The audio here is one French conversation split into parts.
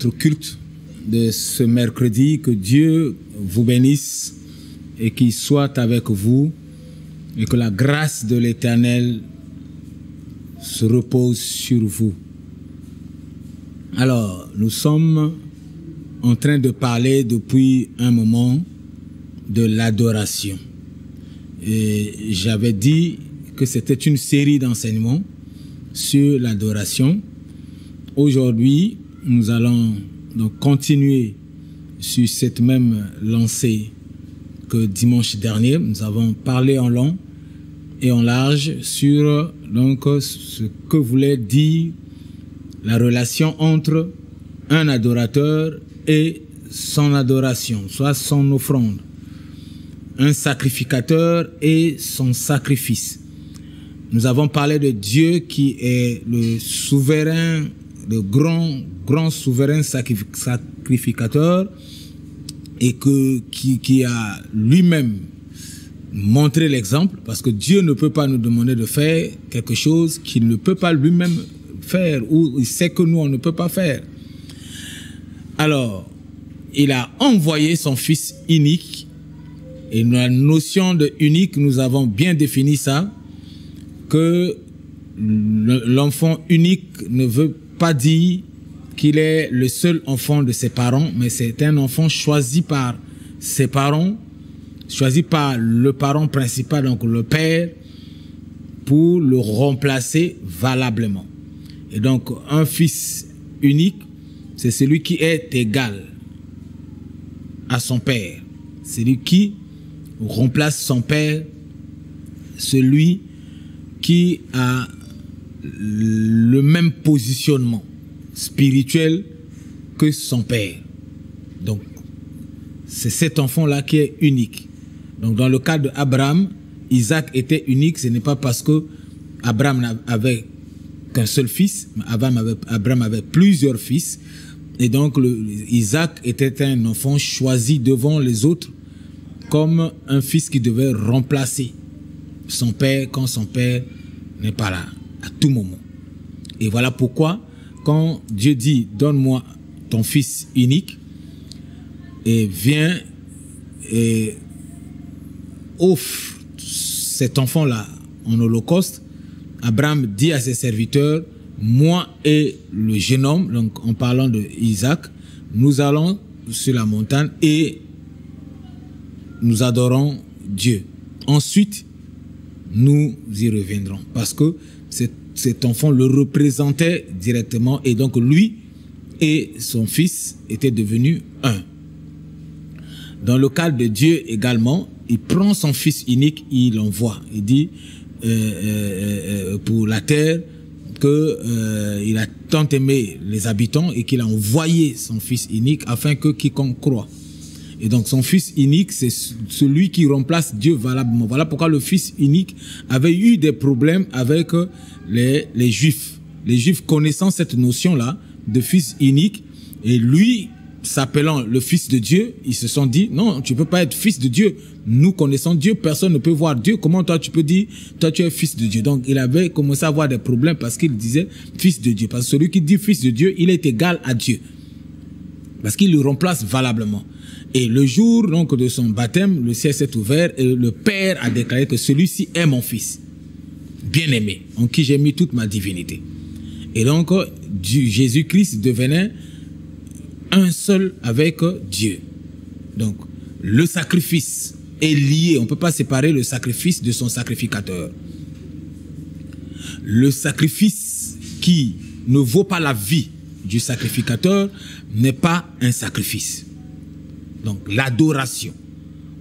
notre culte de ce mercredi. Que Dieu vous bénisse et qu'il soit avec vous et que la grâce de l'Éternel se repose sur vous. Alors, nous sommes en train de parler depuis un moment de l'adoration. Et j'avais dit que c'était une série d'enseignements sur l'adoration. Aujourd'hui, nous allons donc continuer sur cette même lancée que dimanche dernier. Nous avons parlé en long et en large sur donc ce que voulait dire la relation entre un adorateur et son adoration, soit son offrande, un sacrificateur et son sacrifice. Nous avons parlé de Dieu qui est le souverain, le grand souverain sacrificateur et qui a lui-même montré l'exemple, parce que Dieu ne peut pas nous demander de faire quelque chose qu'il ne peut pas lui-même faire, ou il sait que nous on ne peut pas faire. Alors, il a envoyé son fils unique, et la notion de unique, nous avons bien défini ça, que l'enfant unique ne veut pas dire qu'il est le seul enfant de ses parents, mais c'est un enfant choisi par ses parents, choisi par le parent principal, donc le père, pour le remplacer valablement. Et donc, un fils unique, c'est celui qui est égal à son père. Celui qui remplace son père, celui qui a le même positionnement spirituel que son père. Donc, c'est cet enfant-là qui est unique. Donc, dans le cas d'Abraham, Isaac était unique. Ce n'est pas parce que Abraham n'avait qu'un seul fils, mais Abraham avait plusieurs fils. Et donc, Isaac était un enfant choisi devant les autres comme un fils qui devait remplacer son père quand son père n'est pas là, à tout moment. Et voilà pourquoi, quand Dieu dit « Donne-moi ton fils unique » et viens et offre cet enfant-là en holocauste, Abraham dit à ses serviteurs « Moi et le jeune homme », donc en parlant de Isaac, nous allons sur la montagne et nous adorons Dieu. Ensuite, nous y reviendrons. Parce que cet enfant le représentait directement et donc lui et son fils étaient devenus un. Dans le cas de Dieu également, il prend son fils unique, il l'envoie. Il dit pour la terre qu'il a tant aimé les habitants et qu'il a envoyé son fils unique afin que quiconque croit. Et donc son fils unique, c'est celui qui remplace Dieu valablement. Voilà pourquoi le fils unique avait eu des problèmes avec les Juifs. Les Juifs connaissant cette notion-là de fils unique, et lui, s'appelant le fils de Dieu, ils se sont dit, non, tu peux pas être fils de Dieu. Nous connaissons Dieu, personne ne peut voir Dieu. Comment toi tu peux dire, toi tu es fils de Dieu? Donc il avait commencé à avoir des problèmes parce qu'il disait fils de Dieu. Parce que celui qui dit fils de Dieu, il est égal à Dieu. Parce qu'il le remplace valablement. Et le jour donc de son baptême, le ciel s'est ouvert et le Père a déclaré que celui-ci est mon fils, bien-aimé, en qui j'ai mis toute ma divinité. Et donc Jésus-Christ devenait un seul avec Dieu. Donc le sacrifice est lié, on ne peut pas séparer le sacrifice de son sacrificateur. Le sacrifice qui ne vaut pas la vie du sacrificateur n'est pas un sacrifice. Donc l'adoration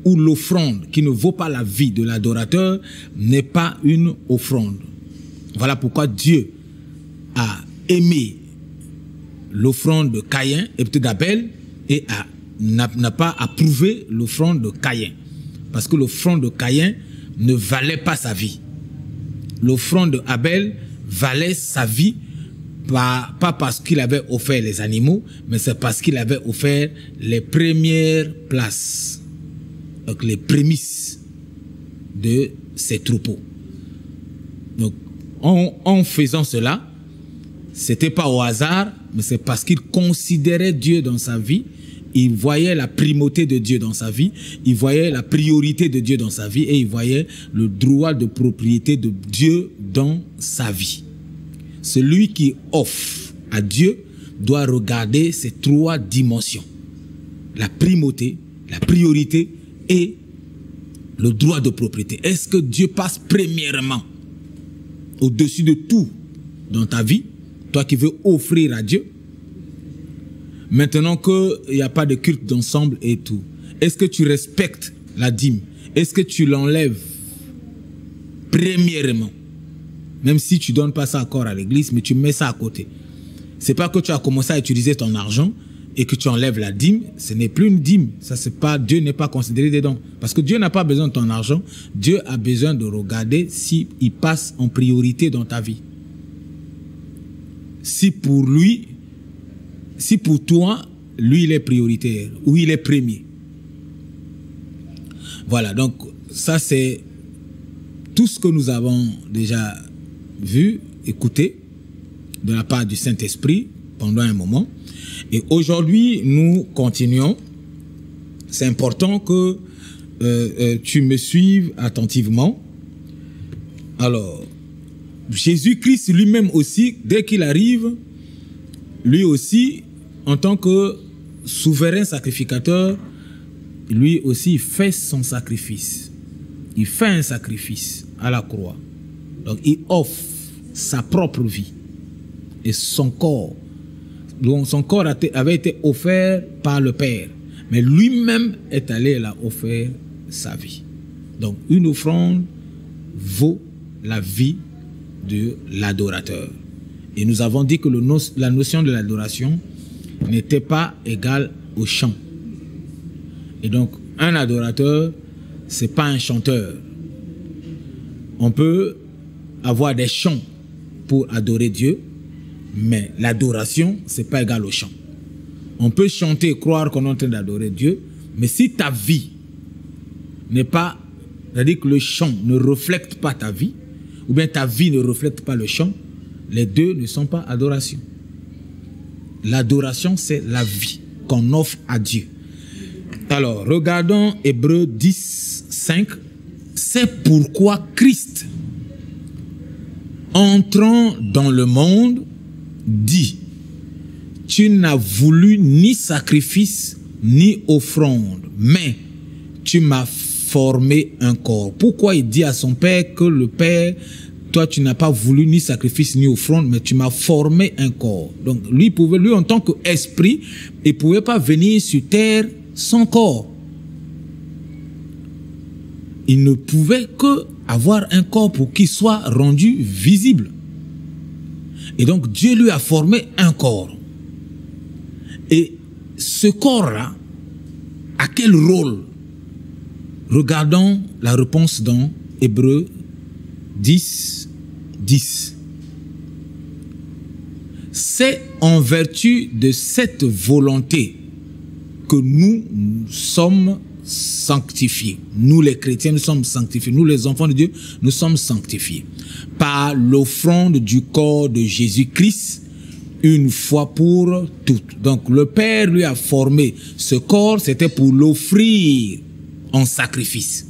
ou l'offrande qui ne vaut pas la vie de l'adorateur n'est pas une offrande. Voilà pourquoi Dieu a aimé l'offrande de Caïn et peut-être d'Abel et n'a pas approuvé l'offrande de Caïn. Parce que l'offrande de Caïn ne valait pas sa vie. L'offrande d'Abel valait sa vie, pas parce qu'il avait offert les animaux, mais c'est parce qu'il avait offert les premières places, donc les prémices de ses troupeaux. Donc en faisant cela, c'était pas au hasard, mais c'est parce qu'il considérait Dieu dans sa vie. Il voyait la primauté de Dieu dans sa vie, il voyait la priorité de Dieu dans sa vie et il voyait le droit de propriété de Dieu dans sa vie. Celui qui offre à Dieu doit regarder ces trois dimensions. La primauté, la priorité et le droit de propriété. Est-ce que Dieu passe premièrement au-dessus de tout dans ta vie, toi qui veux offrir à Dieu? Maintenant qu'il n'y a pas de culte d'ensemble et tout, est-ce que tu respectes la dîme? Est-ce que tu l'enlèves premièrement? Même si tu ne donnes pas ça encore à l'église, mais tu mets ça à côté. C'est pas que tu as commencé à utiliser ton argent et que tu enlèves la dîme, ce n'est plus une dîme. Ça, c'est pas, Dieu n'est pas considéré des dons. Parce que Dieu n'a pas besoin de ton argent. Dieu a besoin de regarder s'il passe en priorité dans ta vie. Si pour lui, si pour toi, lui il est prioritaire ou il est premier. Voilà, donc ça c'est tout ce que nous avons déjà vu, écouté de la part du Saint-Esprit pendant un moment. Et aujourd'hui, nous continuons. C'est important que tu me suives attentivement. Alors, Jésus-Christ lui-même aussi, dès qu'il arrive, lui aussi, en tant que souverain sacrificateur, lui aussi il fait son sacrifice. Il fait un sacrifice à la croix. Donc il offre sa propre vie et son corps. Donc son corps avait été offert par le Père. Mais lui-même est allé là offrir sa vie. Donc une offrande vaut la vie de l'adorateur. Et nous avons dit que la notion de l'adoration n'était pas égale au chant. Et donc, un adorateur, c'est pas un chanteur. On peut avoir des chants pour adorer Dieu, mais l'adoration, c'est pas égal au chant. On peut chanter et croire qu'on est en train d'adorer Dieu, mais si ta vie n'est pas, c'est-à-dire que le chant ne reflète pas ta vie, ou bien ta vie ne reflète pas le chant, les deux ne sont pas adoration. L'adoration, c'est la vie qu'on offre à Dieu. Alors, regardons Hébreux 10, 5. C'est pourquoi Christ, entrant dans le monde, dit, tu n'as voulu ni sacrifice, ni offrande, mais tu m'as formé un corps. Pourquoi il dit à son Père que le Père, toi tu n'as pas voulu ni sacrifice ni offrande, mais tu m'as formé un corps. Donc lui en tant qu'esprit, il ne pouvait pas venir sur terre sans corps. Il ne pouvait que avoir un corps pour qu'il soit rendu visible. Et donc Dieu lui a formé un corps. Et ce corps-là, à quel rôle? Regardons la réponse dans Hébreux 10, 10. C'est en vertu de cette volonté que nous sommes sanctifiés. Nous les chrétiens, nous sommes sanctifiés. Nous les enfants de Dieu, nous sommes sanctifiés. Par l'offrande du corps de Jésus-Christ, une fois pour toutes. Donc le Père lui a formé ce corps, c'était pour l'offrir en sacrifice.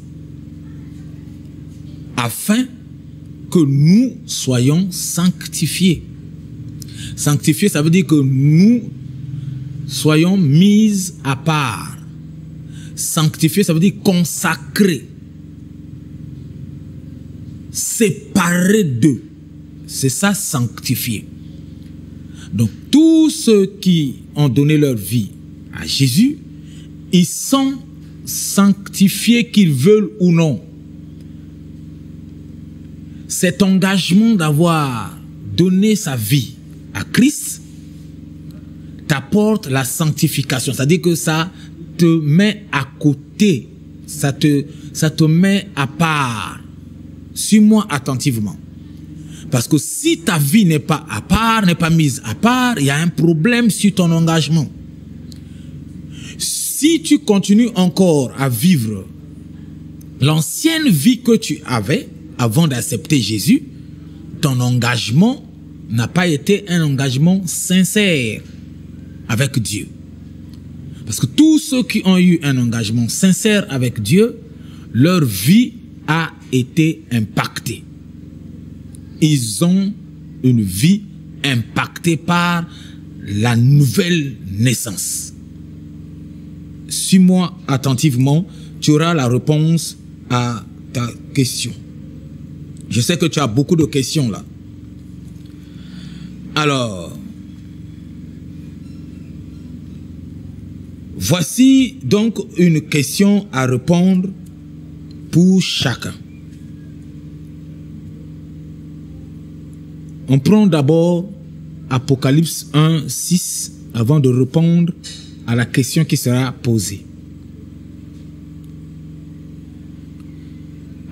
Afin que nous soyons sanctifiés. Sanctifiés, ça veut dire que nous soyons mis à part. Sanctifiés, ça veut dire consacrés. Séparés d'eux. C'est ça, sanctifié. Donc, tous ceux qui ont donné leur vie à Jésus, ils sont sanctifiés qu'ils veulent ou non. Cet engagement d'avoir donné sa vie à Christ t'apporte la sanctification. C'est-à-dire que ça te met à côté, ça te met à part. Suis-moi attentivement. Parce que si ta vie n'est pas à part, n'est pas mise à part, il y a un problème sur ton engagement. Si tu continues encore à vivre l'ancienne vie que tu avais avant d'accepter Jésus, ton engagement n'a pas été un engagement sincère avec Dieu. Parce que tous ceux qui ont eu un engagement sincère avec Dieu, leur vie a été impactée. Ils ont une vie impactée par la nouvelle naissance. Suis-moi attentivement, tu auras la réponse à ta question. Je sais que tu as beaucoup de questions là. Alors, voici donc une question à répondre pour chacun. On prend d'abord Apocalypse 1, 6 avant de répondre à la question qui sera posée.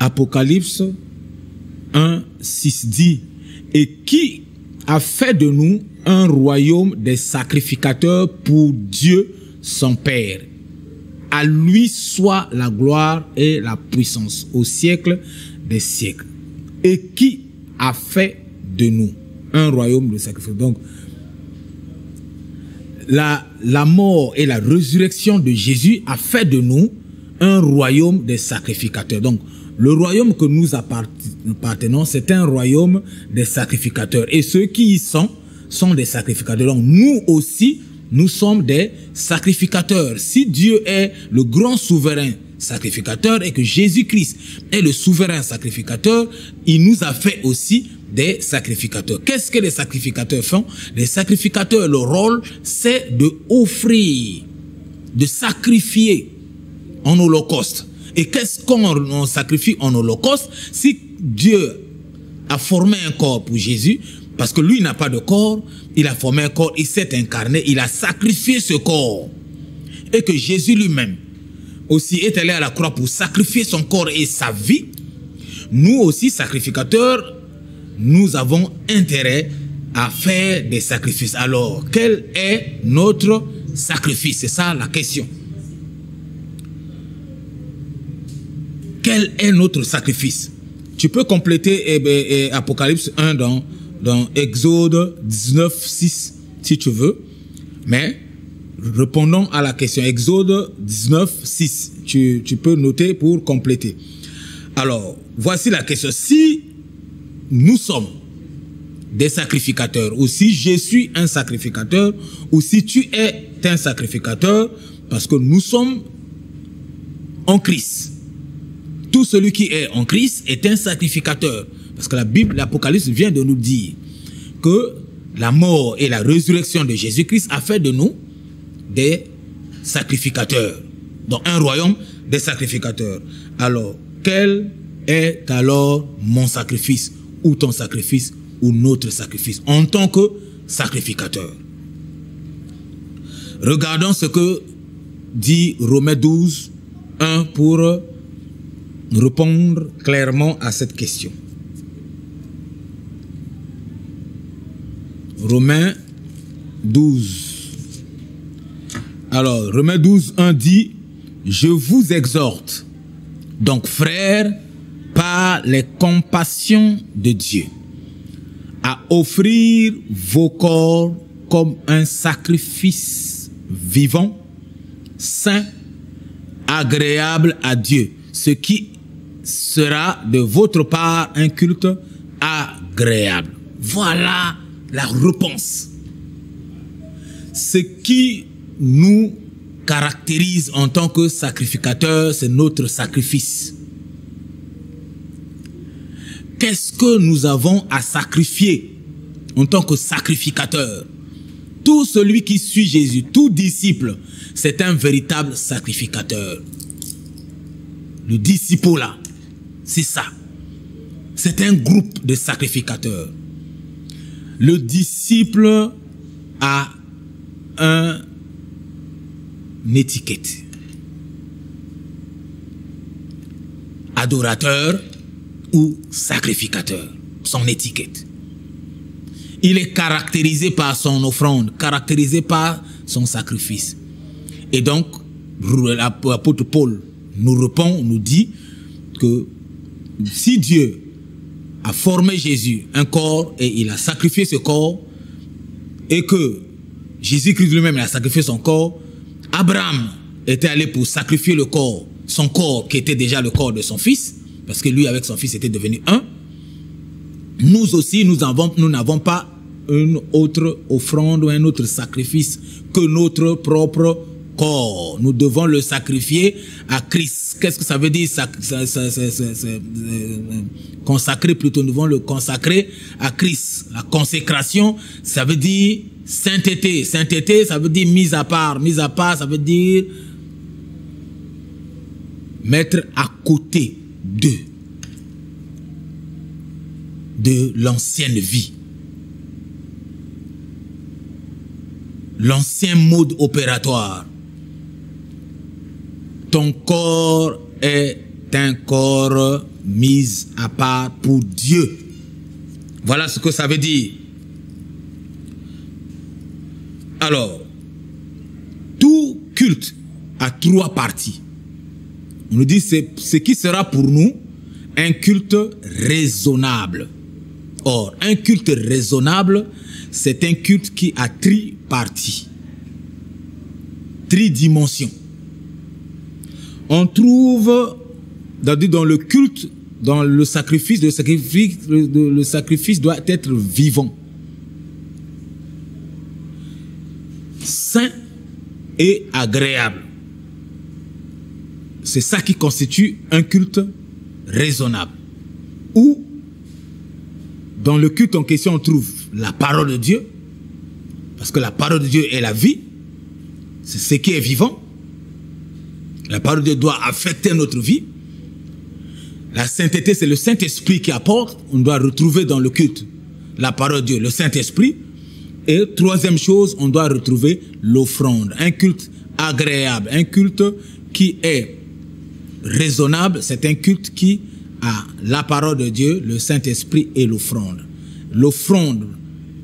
Apocalypse 1, 6 dit: et qui a fait de nous un royaume des sacrificateurs pour Dieu son Père. À lui soit la gloire et la puissance au siècle des siècles. Et qui a fait de nous un royaume de sacrificateurs. Donc, la mort et la résurrection de Jésus a fait de nous un royaume des sacrificateurs. Donc, le royaume que nous appartenons, c'est un royaume des sacrificateurs. Et ceux qui y sont des sacrificateurs. Donc, nous aussi, nous sommes des sacrificateurs. Si Dieu est le grand souverain sacrificateur et que Jésus-Christ est le souverain sacrificateur, il nous a fait aussi des sacrificateurs. Qu'est-ce que les sacrificateurs font? Les sacrificateurs, leur rôle, c'est de offrir, de sacrifier en holocauste. Et qu'est-ce qu'on sacrifie en holocauste? Si Dieu a formé un corps pour Jésus, parce que lui n'a pas de corps, il a formé un corps, il s'est incarné, il a sacrifié ce corps. Et que Jésus lui-même aussi est allé à la croix pour sacrifier son corps et sa vie. Nous aussi, sacrificateurs, nous avons intérêt à faire des sacrifices. Alors, quel est notre sacrifice? C'est ça la question. Quel est notre sacrifice? Tu peux compléter Apocalypse 1 dans Exode 19, 6, si tu veux. Mais répondons à la question. Exode 19, 6. Tu peux noter pour compléter. Alors, voici la question. Si nous sommes des sacrificateurs, ou si je suis un sacrificateur, ou si tu es un sacrificateur, parce que nous sommes en Christ. Tout celui qui est en Christ est un sacrificateur. Parce que la Bible, l'Apocalypse vient de nous dire que la mort et la résurrection de Jésus-Christ a fait de nous des sacrificateurs. Donc un royaume des sacrificateurs. Alors, quel est alors mon sacrifice, ou ton sacrifice, ou notre sacrifice, en tant que sacrificateur? Regardons ce que dit Romains 12, 1 pour répondre clairement à cette question. Romains 12. Alors, Romains 12, 1 dit: je vous exhorte, donc frères, par les compassions de Dieu, à offrir vos corps comme un sacrifice vivant, saint, agréable à Dieu, ce qui sera de votre part un culte agréable. Voilà la réponse. Ce qui nous caractérise en tant que sacrificateurs, c'est notre sacrifice. Qu'est-ce que nous avons à sacrifier en tant que sacrificateur? Tout celui qui suit Jésus, tout disciple, c'est un véritable sacrificateur. Le disciple là, c'est ça. C'est un groupe de sacrificateurs. Le disciple a une étiquette. Adorateur ou sacrificateur, son étiquette. Il est caractérisé par son offrande, caractérisé par son sacrifice. Et donc, l'apôtre Paul nous répond, nous dit que si Dieu a formé Jésus, un corps, et il a sacrifié ce corps, et que Jésus-Christ lui-même a sacrifié son corps, Abraham était allé pour sacrifier le corps, son corps qui était déjà le corps de son fils, parce que lui avec son fils était devenu un. Nous aussi, nous n'avons pas une autre offrande ou un autre sacrifice que notre propre corps. Nous devons le sacrifier à Christ. Qu'est-ce que ça veut dire consacrer plutôt? Nous devons le consacrer à Christ. La consécration, ça veut dire sainteté. Sainteté, ça veut dire mise à part. Mise à part, ça veut dire mettre à côté de l'ancienne vie. L'ancien mode opératoire. Ton corps est un corps mis à part pour Dieu. Voilà ce que ça veut dire. Alors, tout culte a trois parties. On nous dit ce qui sera pour nous un culte raisonnable. Or, un culte raisonnable, c'est un culte qui a triparties, tridimensions. On trouve dans le culte, dans le sacrifice, le sacrifice doit être vivant, sain et agréable. C'est ça qui constitue un culte raisonnable. Ou, dans le culte en question, on trouve la parole de Dieu, parce que la parole de Dieu est la vie, c'est ce qui est vivant. La parole de Dieu doit affecter notre vie. La sainteté, c'est le Saint-Esprit qui apporte. On doit retrouver dans le culte la parole de Dieu, le Saint-Esprit. Et troisième chose, on doit retrouver l'offrande. Un culte agréable, un culte qui est raisonnable, c'est un culte qui a la parole de Dieu, le Saint-Esprit et l'offrande. L'offrande,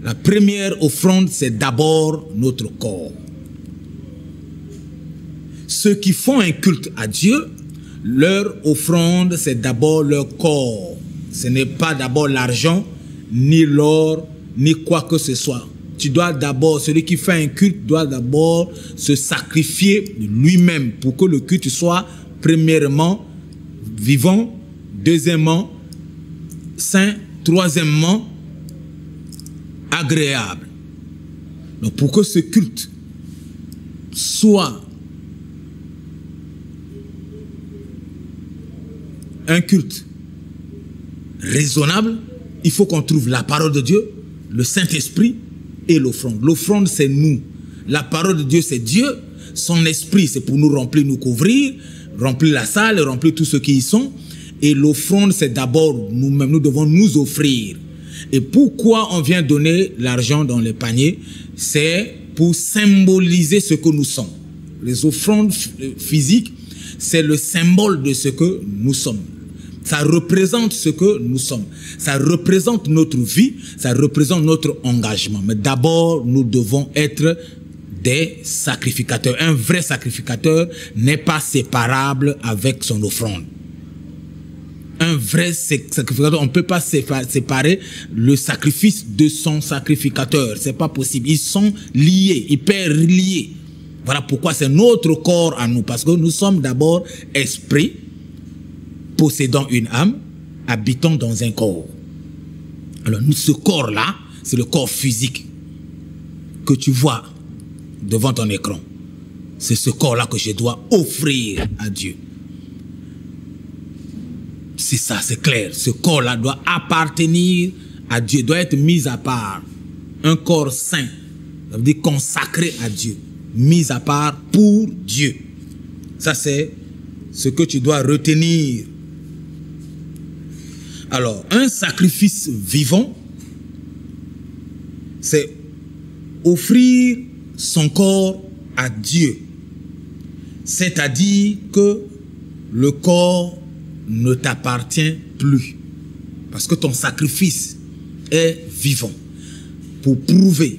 la première offrande, c'est d'abord notre corps. Ceux qui font un culte à Dieu, leur offrande, c'est d'abord leur corps. Ce n'est pas d'abord l'argent, ni l'or, ni quoi que ce soit. Tu dois d'abord, celui qui fait un culte doit d'abord se sacrifier lui-même pour que le culte soit premièrement vivant, deuxièmement saint, troisièmement agréable. Donc pour que ce culte soit un culte raisonnable, il faut qu'on trouve la parole de Dieu, le Saint-Esprit et l'offrande. L'offrande, c'est nous. La parole de Dieu, c'est Dieu. Son esprit, c'est pour nous remplir, nous couvrir, remplir la salle, remplir tous ceux qui y sont. Et l'offrande, c'est d'abord nous-mêmes. Nous devons nous offrir. Et pourquoi on vient donner l'argent dans les paniers? C'est pour symboliser ce que nous sommes. Les offrandes physiques, c'est le symbole de ce que nous sommes. Ça représente ce que nous sommes. Ça représente notre vie, ça représente notre engagement. Mais d'abord, nous devons être des sacrificateurs. Un vrai sacrificateur n'est pas séparable avec son offrande. Un vrai sacrificateur, on ne peut pas séparer le sacrifice de son sacrificateur. C'est pas possible. Ils sont liés, hyper liés. Voilà pourquoi c'est notre corps à nous. Parce que nous sommes d'abord esprit, possédant une âme, habitant dans un corps. Alors nous, ce corps-là, c'est le corps physique que tu vois devant ton écran. C'est ce corps-là que je dois offrir à Dieu. C'est ça, c'est clair. Ce corps-là doit appartenir à Dieu, doit être mis à part. Un corps saint, ça veut dire consacré à Dieu, mis à part pour Dieu. Ça, c'est ce que tu dois retenir. Alors, un sacrifice vivant, c'est offrir son corps à Dieu. C'est-à-dire que le corps ne t'appartient plus. Parce que ton sacrifice est vivant. Pour prouver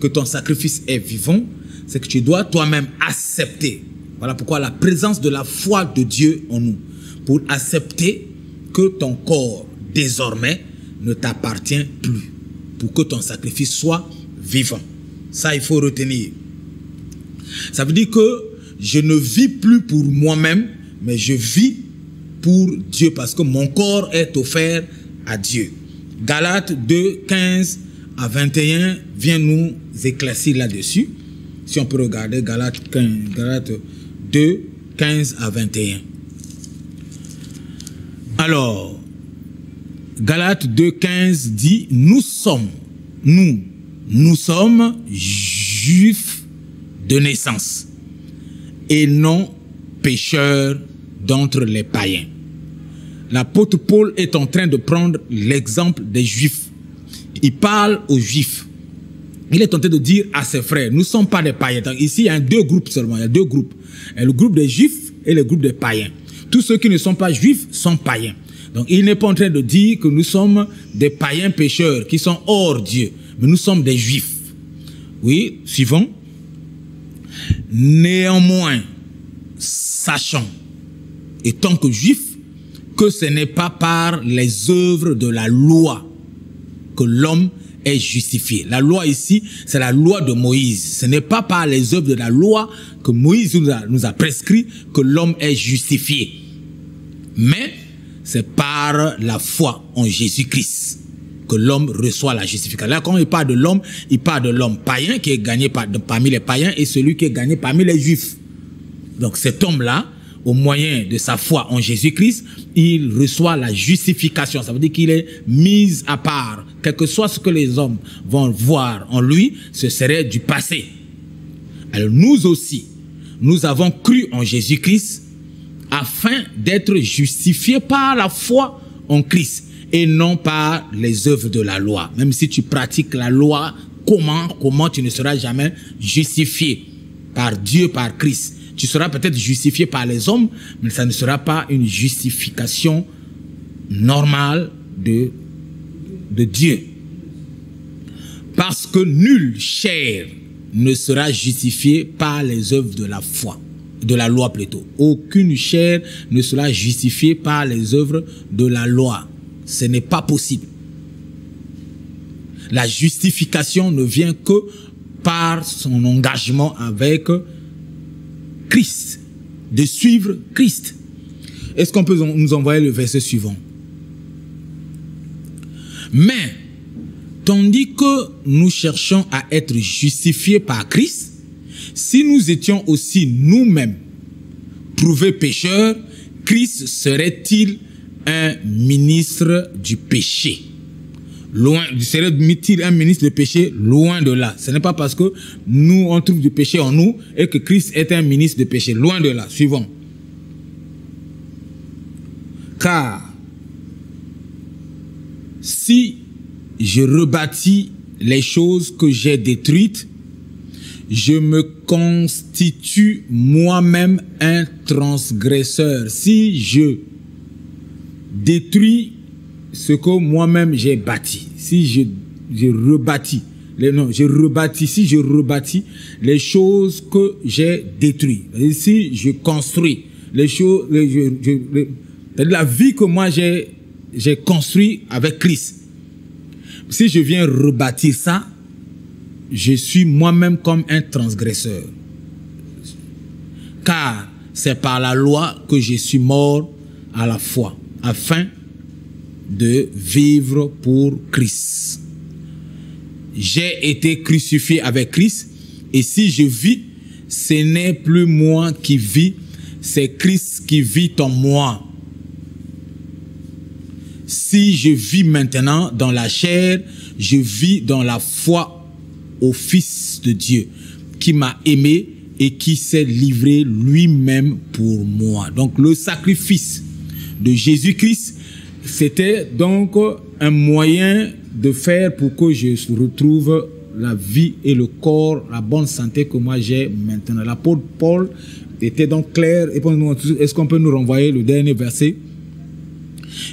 que ton sacrifice est vivant, c'est que tu dois toi-même accepter. Voilà pourquoi la présence de la foi de Dieu en nous. Pour accepter que ton corps désormais, ne t'appartient plus, pour que ton sacrifice soit vivant. Ça, il faut retenir. Ça veut dire que je ne vis plus pour moi-même, mais je vis pour Dieu, parce que mon corps est offert à Dieu. Galates 2, 15 à 21 vient nous éclaircir là-dessus. Si on peut regarder Galates 2, 15 à 21. Alors, Galates 2, 15 dit, nous sommes juifs de naissance et non pécheurs d'entre les païens. L'apôtre Paul est en train de prendre l'exemple des juifs. Il parle aux juifs. Il est tenté de dire à ses frères, nous ne sommes pas des païens. Donc ici, il y a deux groupes seulement. Il y a deux groupes. Le groupe des juifs et le groupe des païens. Tous ceux qui ne sont pas juifs sont païens. Donc il n'est pas en train de dire que nous sommes des païens pécheurs qui sont hors Dieu. Mais nous sommes des juifs. Oui, suivant. Néanmoins, sachant, étant que juifs, que ce n'est pas par les œuvres de la loi que l'homme est justifié. La loi ici, c'est la loi de Moïse. Ce n'est pas par les œuvres de la loi que Moïse nous a prescrit que l'homme est justifié. Mais c'est par la foi en Jésus-Christ que l'homme reçoit la justification. Là, quand il parle de l'homme, il parle de l'homme païen qui est gagné parmi les païens et celui qui est gagné parmi les juifs. Donc cet homme-là, au moyen de sa foi en Jésus-Christ, il reçoit la justification. Ça veut dire qu'il est mis à part. Quel que soit ce que les hommes vont voir en lui, ce serait du passé. Alors nous aussi, nous avons cru en Jésus-Christ afin d'être justifiés par la foi en Christ et non par les œuvres de la loi. Même si tu pratiques la loi, comment tu ne seras jamais justifié par Dieu, par Christ. Tu seras peut-être justifié par les hommes, mais ça ne sera pas une justification normale de Dieu. Parce que nulle chair ne sera justifiée par les œuvres de la foi, de la loi plutôt. Aucune chair ne sera justifiée par les œuvres de la loi. Ce n'est pas possible. La justification ne vient que par son engagement avec Christ, de suivre Christ. Est-ce qu'on peut nous envoyer le verset suivant? Mais, tandis que nous cherchons à être justifiés par Christ, si nous étions aussi nous-mêmes prouvés pécheurs, Christ serait-il un ministre du péché? Serait-il un ministre du péché? Loin de là. Ce n'est pas parce que nous, on trouve du péché en nous et que Christ est un ministre du péché. Loin de là. Suivant. Car si je rebâtis les choses que j'ai détruites, je me constitue moi-même un transgresseur. Si je détruis ce que moi-même j'ai bâti, si je rebâtis les choses que j'ai détruites, si je construis les choses, la vie que moi j'ai construit avec Christ, si je viens rebâtir ça, je suis moi-même comme un transgresseur. Car c'est par la loi que je suis mort à la foi, afin de vivre pour Christ. J'ai été crucifié avec Christ, et si je vis, ce n'est plus moi qui vis, c'est Christ qui vit en moi. Si je vis maintenant dans la chair, je vis dans la foi au Fils de Dieu, qui m'a aimé et qui s'est livré lui-même pour moi. Donc le sacrifice de Jésus-Christ, c'était donc un moyen de faire pour que je retrouve la vie et le corps, la bonne santé que moi j'ai maintenant. L'apôtre Paul était donc clair. Est-ce qu'on peut nous renvoyer le dernier verset?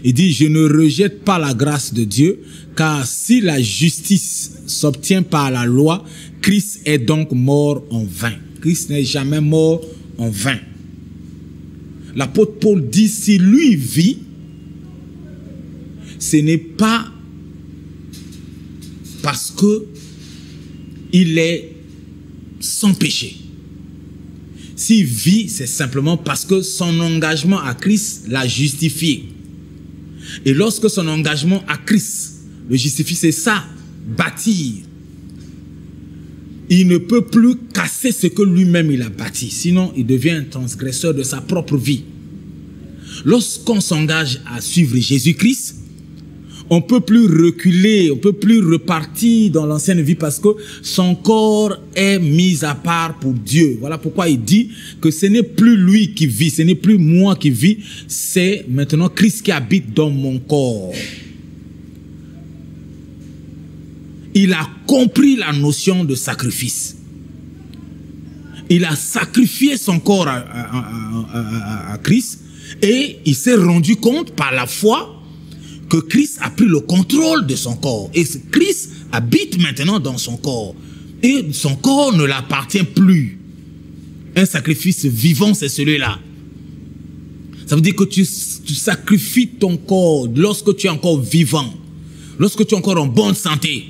Il dit, je ne rejette pas la grâce de Dieu, car si la justice s'obtient par la loi, Christ est donc mort en vain. Christ n'est jamais mort en vain. L'apôtre Paul dit, si lui vit, ce n'est pas parce que il est sans péché. S'il vit, c'est simplement parce que son engagement à Christ l'a justifié. Et lorsque son engagement à Christ le justifie, c'est ça, bâtir. Il ne peut plus casser ce que lui-même il a bâti, sinon il devient un transgresseur de sa propre vie. Lorsqu'on s'engage à suivre Jésus-Christ, on ne peut plus reculer, on ne peut plus repartir dans l'ancienne vie parce que son corps est mis à part pour Dieu. Voilà pourquoi il dit que ce n'est plus lui qui vit, ce n'est plus moi qui vis, c'est maintenant Christ qui habite dans mon corps. Il a compris la notion de sacrifice. Il a sacrifié son corps à Christ et il s'est rendu compte par la foi que Christ a pris le contrôle de son corps. Et Christ habite maintenant dans son corps. Et son corps ne l'appartient plus. Un sacrifice vivant, c'est celui-là. Ça veut dire que tu sacrifies ton corps lorsque tu es encore vivant. Lorsque tu es encore en bonne santé.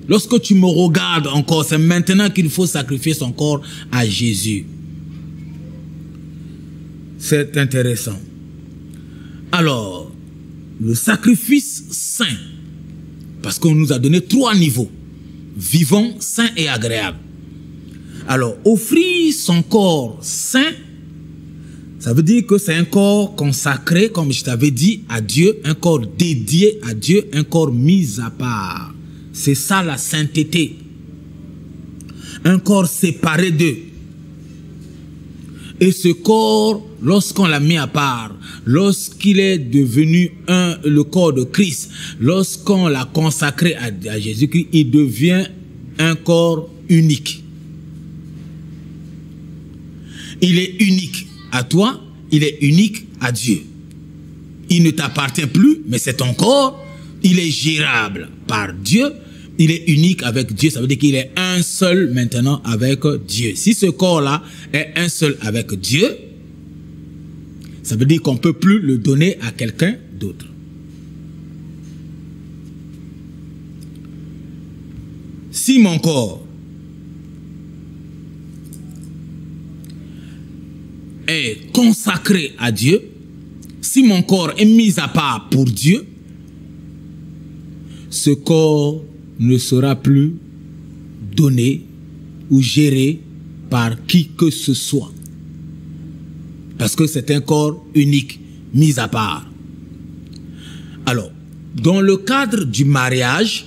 Lorsque tu me regardes encore, c'est maintenant qu'il faut sacrifier son corps à Jésus. C'est intéressant. Alors, le sacrifice saint, parce qu'on nous a donné 3 niveaux, vivant, saint et agréable. Alors, offrir son corps saint, ça veut dire que c'est un corps consacré, comme je t'avais dit, à Dieu, un corps dédié à Dieu, un corps mis à part. C'est ça la sainteté. Un corps séparé d'eux. Et ce corps, lorsqu'on l'a mis à part, lorsqu'il est devenu le corps de Christ, lorsqu'on l'a consacré à Jésus-Christ, il devient un corps unique. Il est unique à toi, il est unique à Dieu. Il ne t'appartient plus, mais c'est ton corps, il est gérable par Dieu, il est unique avec Dieu, ça veut dire qu'il est un seul maintenant avec Dieu. Si ce corps-là est un seul avec Dieu, ça veut dire qu'on ne peut plus le donner à quelqu'un d'autre. Si mon corps est consacré à Dieu, si mon corps est mis à part pour Dieu, ce corps ne sera plus donné ou géré par qui que ce soit. Parce que c'est un corps unique, mis à part. Alors, dans le cadre du mariage,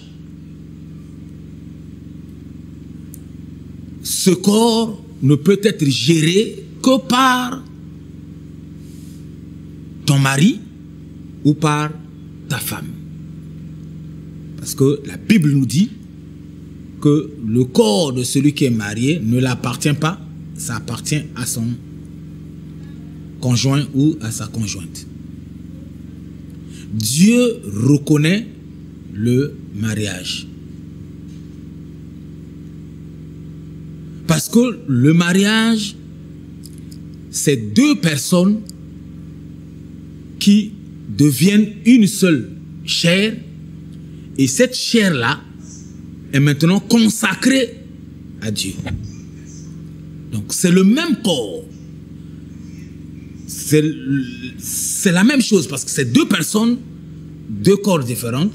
ce corps ne peut être géré que par ton mari ou par ta femme. Parce que la Bible nous dit que le corps de celui qui est marié ne l'appartient pas, ça appartient à son conjoint ou à sa conjointe. Dieu reconnaît le mariage. Parce que le mariage, c'est 2 personnes qui deviennent une seule chair. Et cette chair-là est maintenant consacrée à Dieu. Donc c'est le même corps. C'est la même chose parce que c'est 2 personnes, 2 corps différents.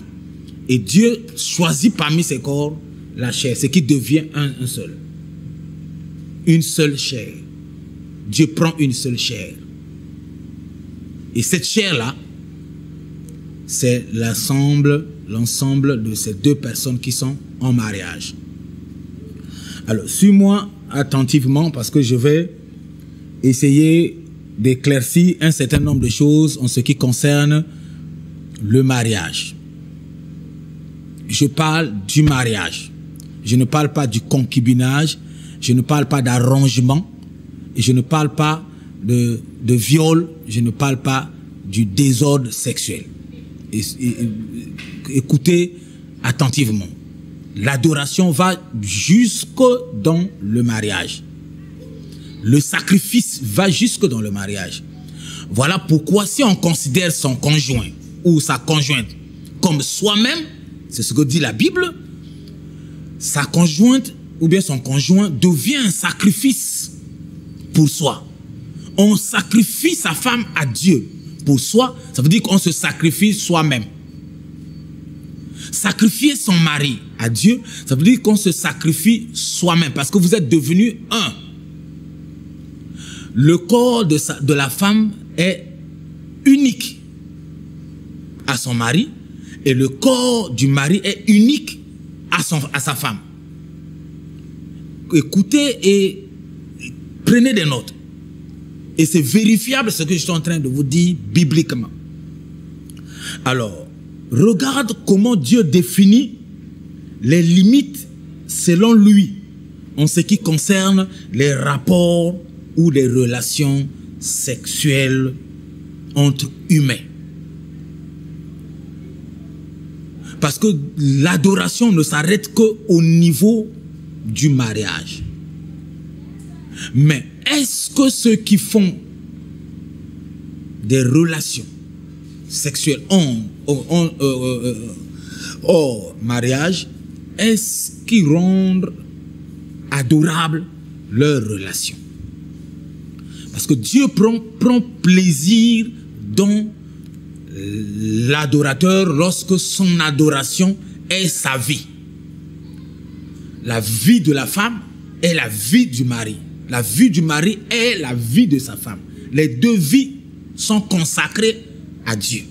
Et Dieu choisit parmi ces corps la chair, ce qui devient un seul. Une seule chair. Dieu prend une seule chair. Et cette chair-là, c'est l'ensemble de ces 2 personnes qui sont en mariage. Alors, suis-moi attentivement parce que je vais essayer d'éclaircir un certain nombre de choses en ce qui concerne le mariage. Je parle du mariage. Je ne parle pas du concubinage. Je ne parle pas d'arrangement. Et je ne parle pas de viol. Je ne parle pas du désordre sexuel. Écoutez attentivement. L'adoration va jusque dans le mariage. Le sacrifice va jusque dans le mariage. Voilà pourquoi si on considère son conjoint ou sa conjointe comme soi-même, c'est ce que dit la Bible, sa conjointe ou bien son conjoint devient un sacrifice pour soi. On sacrifie sa femme à Dieu pour soi, ça veut dire qu'on se sacrifie soi-même. Sacrifier son mari à Dieu, ça veut dire qu'on se sacrifie soi-même parce que vous êtes devenus un. Le corps de la femme est unique à son mari et le corps du mari est unique à sa femme. Écoutez et prenez des notes. Et c'est vérifiable ce que je suis en train de vous dire bibliquement. Alors, regarde comment Dieu définit les limites selon lui en ce qui concerne les rapports ou les relations sexuelles entre humains. Parce que l'adoration ne s'arrête qu'au niveau du mariage. Mais est-ce que ceux qui font des relations sexuelles hors mariage, est-ce qu'ils rendent adorable leur relation? Parce que Dieu prend plaisir dans l'adorateur lorsque son adoration est sa vie. La vie de la femme est la vie du mari. La vie du mari est la vie de sa femme. Les deux vies sont consacrées à Dieu.